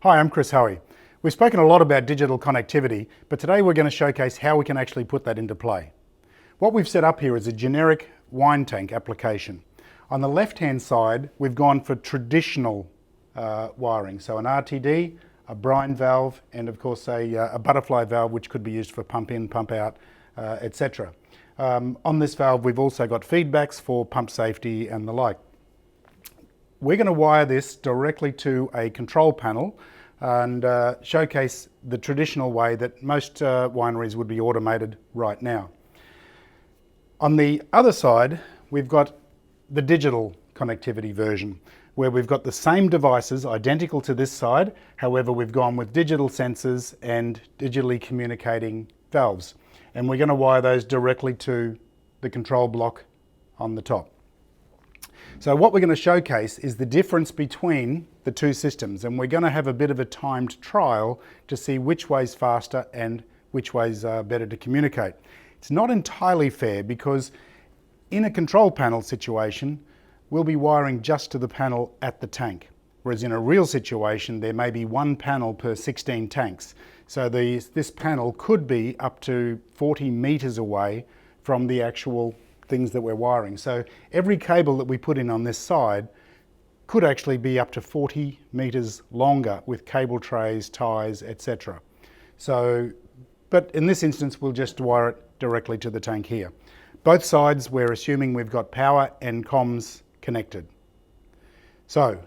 Hi, I'm Chris Hoey. We've spoken a lot about digital connectivity, but today we're going to showcase how we can actually put that into play. What we've set up here is a generic wine tank application. On the left-hand side, we've gone for traditional wiring, so an RTD, a brine valve, and of course a butterfly valve, which could be used for pump in, pump out, etc. On this valve, we've also got feedbacks for pump safety and the like. We're going to wire this directly to a control panel and showcase the traditional way that most wineries would be automated right now. On the other side, we've got the digital connectivity version, where we've got the same devices identical to this side. However, we've gone with digital sensors and digitally communicating valves. And we're going to wire those directly to the control block on the top. So what we're going to showcase is the difference between the two systems, and we're going to have a bit of a timed trial to see which way's faster and which way's better to communicate. It's not entirely fair because in a control panel situation, we'll be wiring just to the panel at the tank, whereas in a real situation, there may be one panel per 16 tanks. So this panel could be up to 40 meters away from the actual things that we're wiring. So every cable that we put in on this side could actually be up to 40 meters longer with cable trays, ties, etc. So, but in this instance, we'll just wire it directly to the tank here. Both sides, we're assuming we've got power and comms connected. So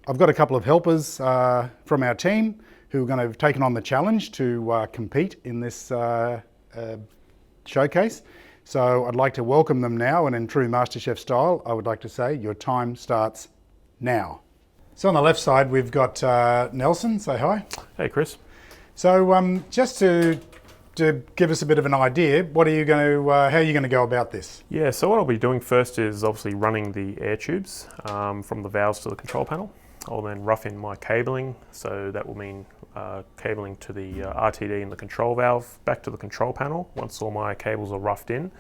I've got a couple of helpers from our team who are going to have taken on the challenge to compete in this showcase. So I'd like to welcome them now, and in true MasterChef style, I would like to say your time starts now. So on the left side, we've got Nelson. Say hi. Hey, Chris. So just to give us a bit of an idea, how are you going to go about this? Yeah, so what I'll be doing first is obviously running the air tubes from the valves to the control panel. I'll then rough in my cabling, so that will mean cabling to the RTD and the control valve back to the control panel. Once all my cables are roughed in,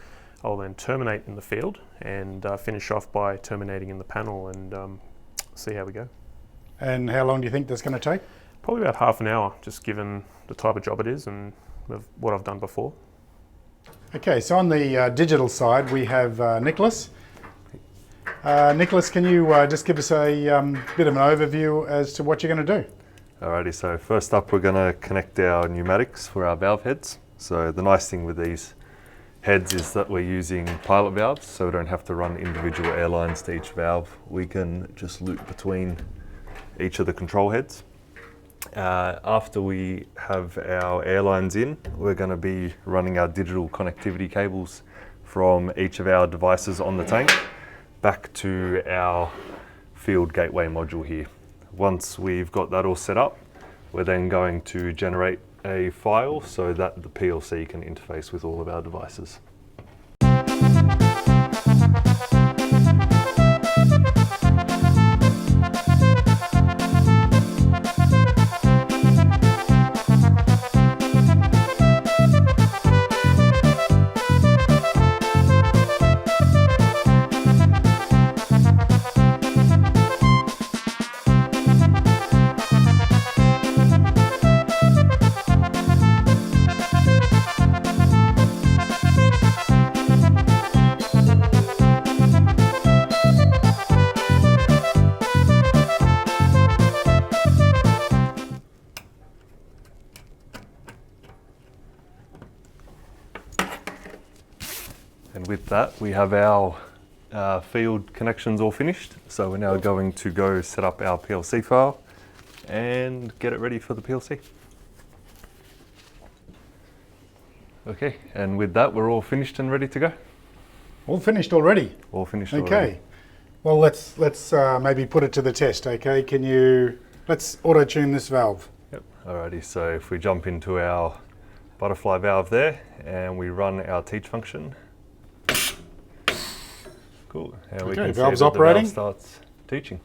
I'll then terminate in the field and finish off by terminating in the panel and see how we go. And how long do you think that's going to take? Probably about half an hour, just given the type of job it is and what I've done before. Okay, so on the digital side, we have Nicholas. Nicholas, can you just give us a bit of an overview as to what you're going to do? Alrighty, so first up we're going to connect our pneumatics for our valve heads. So the nice thing with these heads is that we're using pilot valves, so we don't have to run individual air lines to each valve. We can just loop between each of the control heads. After we have our air lines in, we're going to be running our digital connectivity cables from each of our devices on the tank back to our field gateway module here. Once we've got that all set up, we're then going to generate a file so that the PLC can interface with all of our devices. And with that, we have our field connections all finished. So we're now going to go set up our PLC file and get it ready for the PLC. Okay, and with that, we're all finished and ready to go. All finished already? All finished okay. already. Well, let's maybe put it to the test, okay? Let's auto-tune this valve. Yep, alrighty, so if we jump into our butterfly valve there and we run our teach function. Cool, and we can valve's see that operating. The valve starts teaching.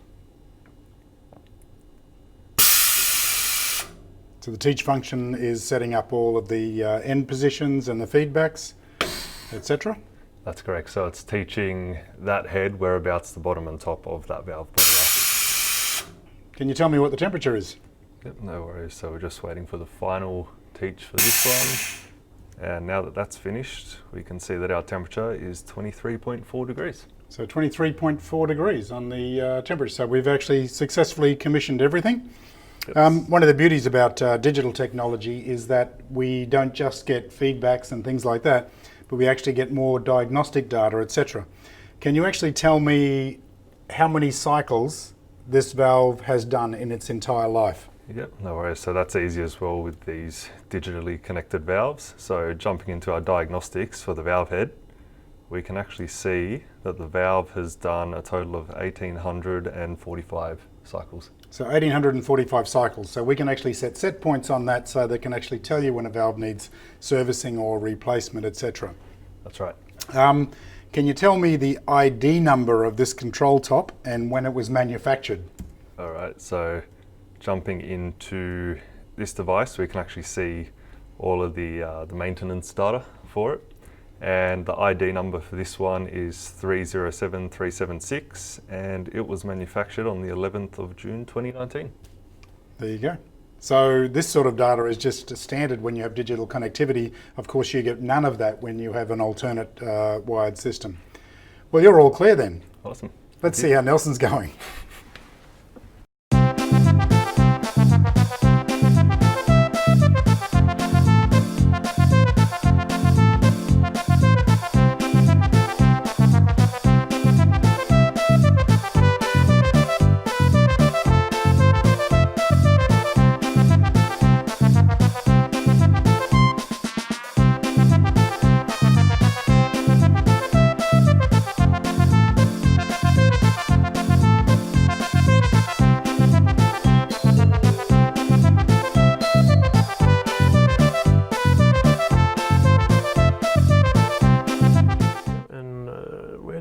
So the teach function is setting up all of the end positions and the feedbacks, etc. That's correct. So it's teaching that head whereabouts the bottom and top of that valve body are. Can you tell me what the temperature is? Yep, no worries. So we're just waiting for the final teach for this one. And now that that's finished, we can see that our temperature is 23.4 degrees. So 23.4 degrees on the temperature. So we've actually successfully commissioned everything. Yes. One of the beauties about digital technology is that we don't just get feedbacks and things like that, but we actually get more diagnostic data, etc. Can you actually tell me how many cycles this valve has done in its entire life? Yep, no worries. So that's easy as well with these digitally connected valves. So jumping into our diagnostics for the valve head, we can actually see that the valve has done a total of 1,845 cycles. So 1,845 cycles. So we can actually set points on that so they can actually tell you when a valve needs servicing or replacement, etc. That's right. Can you tell me the ID number of this control top and when it was manufactured? All right, so jumping into this device, we can actually see all of the maintenance data for it. And the ID number for this one is 307376, and it was manufactured on the 11th of June 2019. There you go. So this sort of data is just standard when you have digital connectivity. Of course, you get none of that when you have an alternate wired system. Well, you're all clear then. Awesome. Let's see how Nelson's going.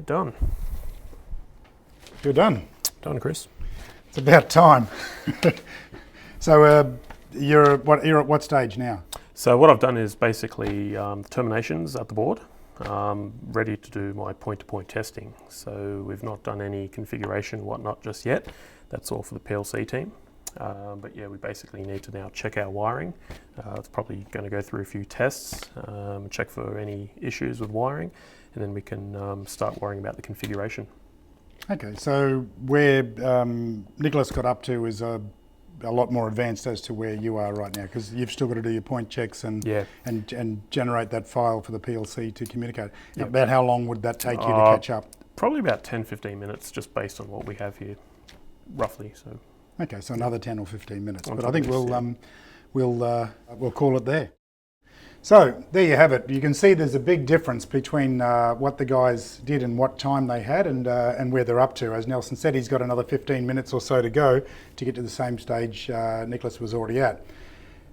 Done. You're done. Done, Chris. It's about time. So you're at what stage now? So what I've done is basically terminations at the board, ready to do my point-to-point testing. So we've not done any configuration, whatnot just yet. That's all for the PLC team. But yeah, we basically need to now check our wiring. It's probably going to go through a few tests, check for any issues with wiring, and then we can start worrying about the configuration. Okay, so where Nicholas got up to is a lot more advanced as to where you are right now, because you've still got to do your point checks and generate that file for the PLC to communicate. Yep. About how long would that take you to catch up? Probably about 10-15 minutes, just based on what we have here, roughly. So. Okay, so another 10 or 15 minutes, On but I top think of this, we'll call it there. So there you have it. You can see there's a big difference between what the guys did and what time they had and where they're up to. As Nelson said, he's got another 15 minutes or so to go to get to the same stage Nicholas was already at.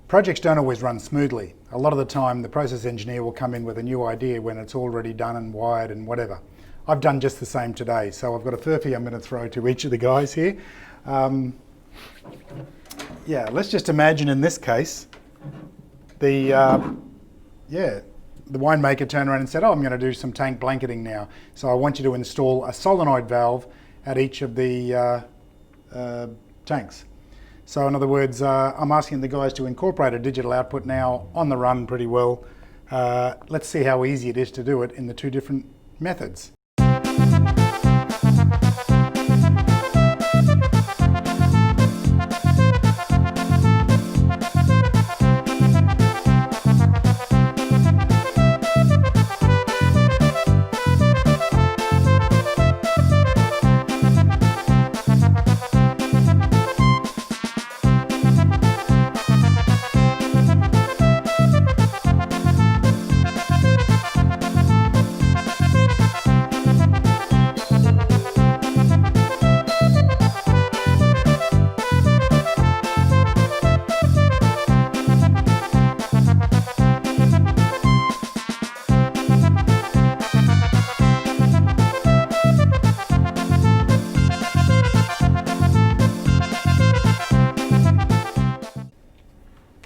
Projects don't always run smoothly. A lot of the time the process engineer will come in with a new idea when it's already done and wired and whatever. I've done just the same today, so I've got a furphy I'm going to throw to each of the guys here. Yeah, let's just imagine in this case the winemaker turned around and said, oh, I'm going to do some tank blanketing now. So I want you to install a solenoid valve at each of the tanks. So in other words, I'm asking the guys to incorporate a digital output now on the run pretty well. Let's see how easy it is to do it in the two different methods.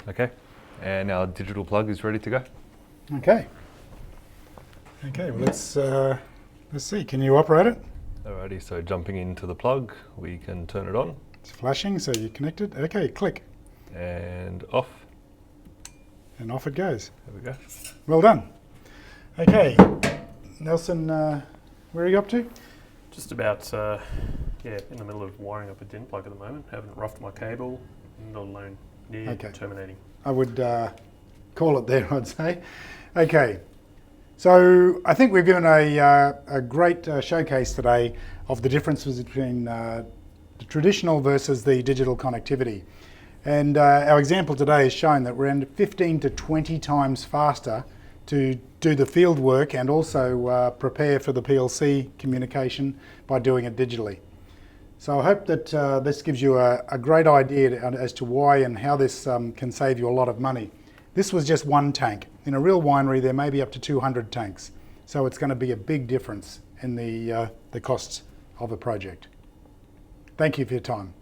Okay, and our digital plug is ready to go. Okay. Okay, well let's see. Can you operate it? Alrighty, so jumping into the plug, we can turn it on. It's flashing, so you're connected. Okay, click. And off. And off it goes. There we go. Well done. Okay, Nelson, where are you up to? Just about, yeah, in the middle of wiring up a DIN plug at the moment. Haven't roughed my cable, not alone, near Okay. terminating. I would call it there, I'd say. Okay, so I think we've given a great showcase today of the differences between the traditional versus the digital connectivity. And our example today has shown that we're 15 to 20 times faster to do the field work and also prepare for the PLC communication by doing it digitally. So I hope that this gives you a great idea as to why and how this can save you a lot of money. This was just one tank. In a real winery, there may be up to 200 tanks. So it's going to be a big difference in the costs of a project. Thank you for your time.